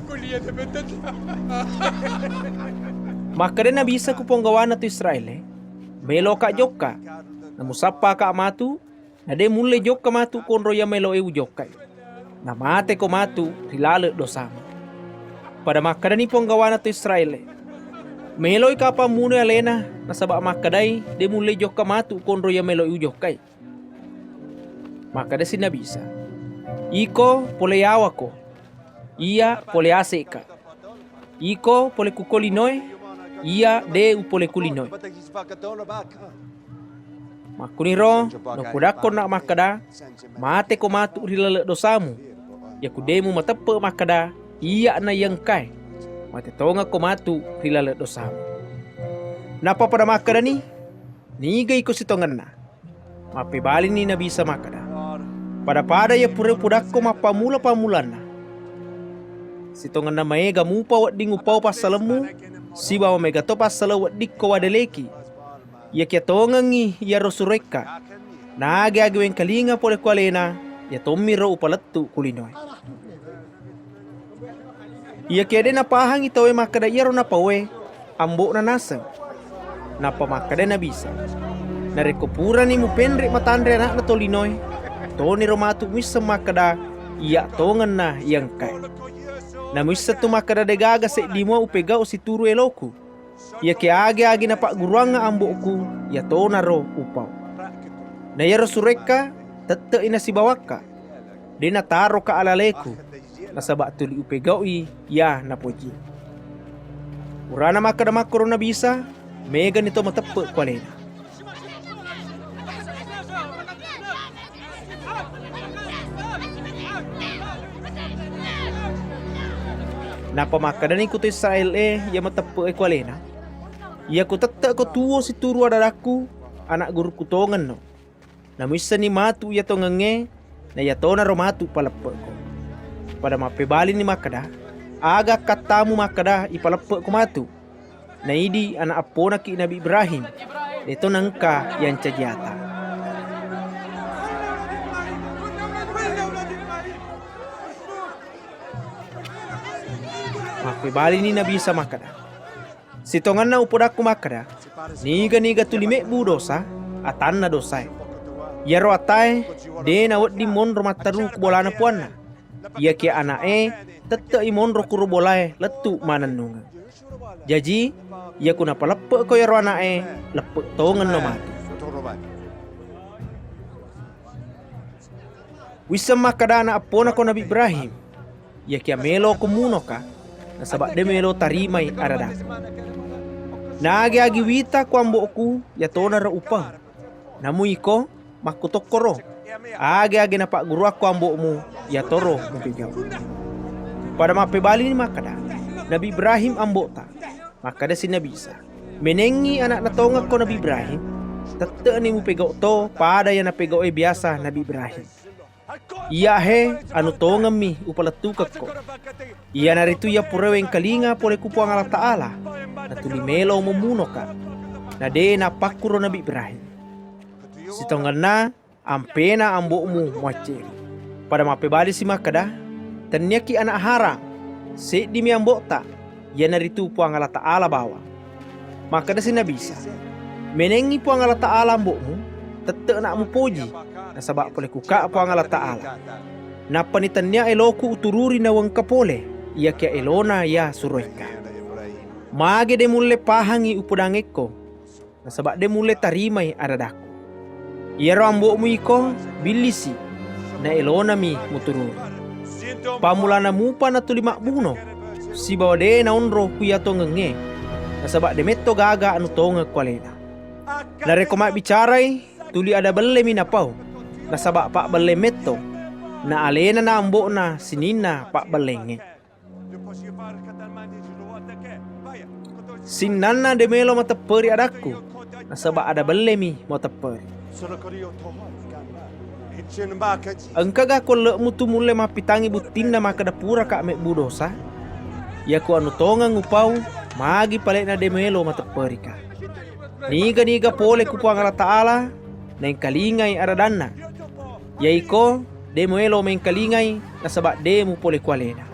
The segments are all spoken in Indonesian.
Kuliah dia betul. Maka na bisa ko ponggawa na to Israel melo ka joka na musapa ka matu na de mulle joka matu konro ya melo eu joka na mate ko matu rilale dosa pada makada ni ponggawa na to Israel melo ka pa muna alena na saba makadai de mulle joka matu konro ya melo eu joka makada sinabisa iko pole yawa ko ia pole aseka iko pole kukolinoy ia de upole kulinoy. Makuniro, no kudako na makada, mate ko matu rilala dosamu. Ya kudemu matepe makada, ia na yang kai. Mate tonga ko matu rilala dosamu. Napa pada makada ni? Nigay ko si tongan na. Mapibali ni na bisa makada. Pada ya pura pudako mapamula na. Si tongan na maega mupa wat di ngupaw pasalemu. Si bawa megato pasala wadik ko wadeleki. Ya kia tongangi ya rosureka. Na agawin kalinga pole kwalena ya tomiro upalattu kulinoy. Ya kia de na pahang itawe makada yaro na pawe ambo na nasang. Napa makada na bisa. Narekopura ni mupendre matandre anak na tolinoy. Toni romatu misa makada iya tongan na yang kai. Na misa tu makada de gaga se limo upega o si turu eloku. Ya ke age na pak guruanga amboku ya tona ro upau. Na yaro sureka tete ina si bawaka. De na taro ka alaleku. Na sabak tuli upega ui ya na poji. Urana makada makoro na bisa mega nito matepe kwalena. Na pamakada ni kuto Israel ya matepe kwalena. Ya ku tete ko tuwo si turu adadaku anak guru kutongan no. Na misa ni matu ya tongenge na ya tona ro matu palepe ko. Pada mapebali ni makada aga katamu makada ipalepe ko matu. Na idi anak apona ki Nabi Ibrahim. Ito nangka yang cajiata. Mapibali ni na bisa makada. Si tongan na upodak ko makada. Niga tulime bu dosa. Atan na dosay. Yaro atay. De na wat di monro mataru kubola na puan na. Ia kia anae. Tete i monro kuro bolay. Letu mananunga. Jaji. Ia kuna palepe ko yaro anae. Lepe tongan no mati. Wisa makada na apona ko Nabi Ibrahim. Ia kia melo kumuno ka. Na sabak de melo tarimay arada. Naagi wita ko amboku ya tona ra upa. Namu iko makutok koro. Agi na pak guru ako ambokmu ya toro mupigaw. Pada mapebali ni makada Nabi Ibrahim ambota. Makada si Nabisa. Menengi anak natonga ko Nabi Ibrahim. Tete ni mupigaw to pada ya napigaw biasa Nabi Ibrahim. Iya anu tongam mi upalatukak ko. Iya narito ya pureweng kalinga pole kupuang Allah Ta'ala. Na tulimelo mumuno ka. Na de na pakuro Nabi Ibrahim. Si tongan na ampena ambokmu mwaceri. Pada mapebali si makada. Tanyaki anak harang. Se di mi ambokta. Ya narito puang Allah Ta'ala bawa. Makada si Nabisa. Menengi puang Allah Ta'ala ambokmu. Tete nak mupoji. Nasabak pole kuka puang Allah Ta'ala. Na panitannya eloku utururi na wang kapole. Ia kia elona ya suroika. Mage de mulle pahangi upudangeko. Nasabak de mulle tarimay adadaku. Ia rambokmu iko bilisi. Na elona mi mutururi. Pamulana mupa na tulimak buno. Si bawa de na onro kuya tongenge. Nasabak de meto gaga anu tonga kwalena. Na rekomak bicarai. Tuli ada bele minapau. Nasabak pak bele meto. Na alena na ambok na sinina pak belenge. Sinana de melo mateperi adaku. Nasabak ada bele mi mateperi. Engkaga ko le mutu mule mapitangi butinna makada pura kak mek budosa. Ya ko anu tonga ngupau magi palek na de melo mateperi ka. Niga pole kupuang Allah Ta'ala. Neng kalingai aradana. Yaiko de mo elo main kalingay na sabak de mo pole kwalena.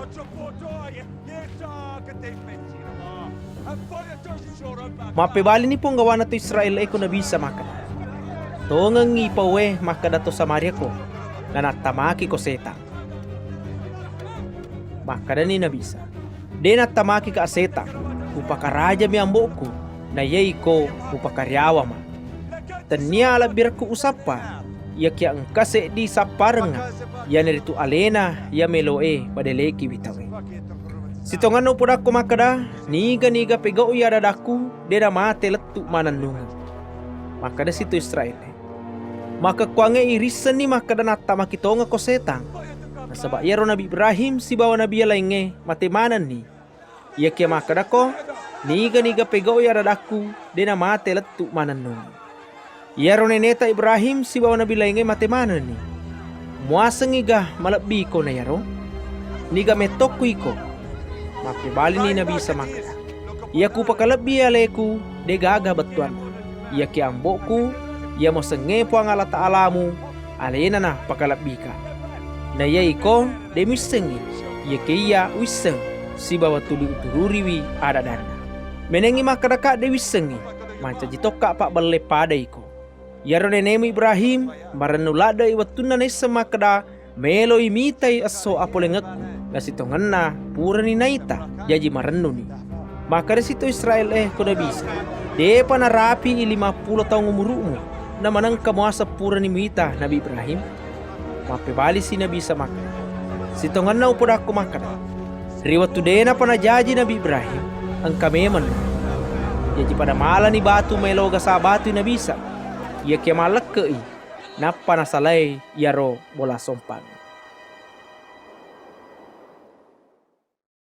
Mapibali ni pong gawa na to Israel ay ko nabisa makada. Tongang ngipawe makada to Samaria ko na natamaki ko setang. Makada ni nabisa. De natamaki ka setang upakaraja mi ambo ko na yay ko upakaryawa ma. Tanya alabir ko usapa ya kya ang kase di saparanga ya neritu alena ya meloe padeleki bitawe. Sitongan no pura ko makada niga pegao ya dadaku deda mate letu mananungan. Makada situ Israel. Maka kuange irisan ni makada nata makitonga ko setang. Nasaba yaro Nabi Ibrahim si bawa Nabi lainge matemanan ni. Ya kya makada ko niga pegao ya dadaku deda mate letu mananungan. Yaro neneta Ibrahim si bawa Nabi lainge matemanan ni. Muasang iga malabbi ko na yaro. Niga metokku iko. Mapibali ni Nabi sa makada. Iya ku pakalabi aleku de gaga batuan. Iya ki amboku iya mo senge po ang ala taalamu alena na pakalabi ka. Na iya iko de misengi iya ki iya wiseng si bawa tuli utururiwi ada dana. Menengi makada ka de wisengi manca jitoka pak bale pada iko. Yaro nenemu Ibrahim maranulada iwatuna nesa makada melo imitai aso apolengekku. Nasitongan na pura ni naita jaji marennu ni. Maka dari situ Israel kuda bisa. De panarapi 50 tahun umurumu na manang kamuasa pura ni mita Nabi Ibrahim. Mapibali si Nabi sa maka. Sitongan na upod ako maka. Riwatu de na panajaji Nabi Ibrahim ang kameman. Jaji pada mala ni batu meloga sa batu na bisa. Ia kemalak kei na panasalay yaro bola sompang.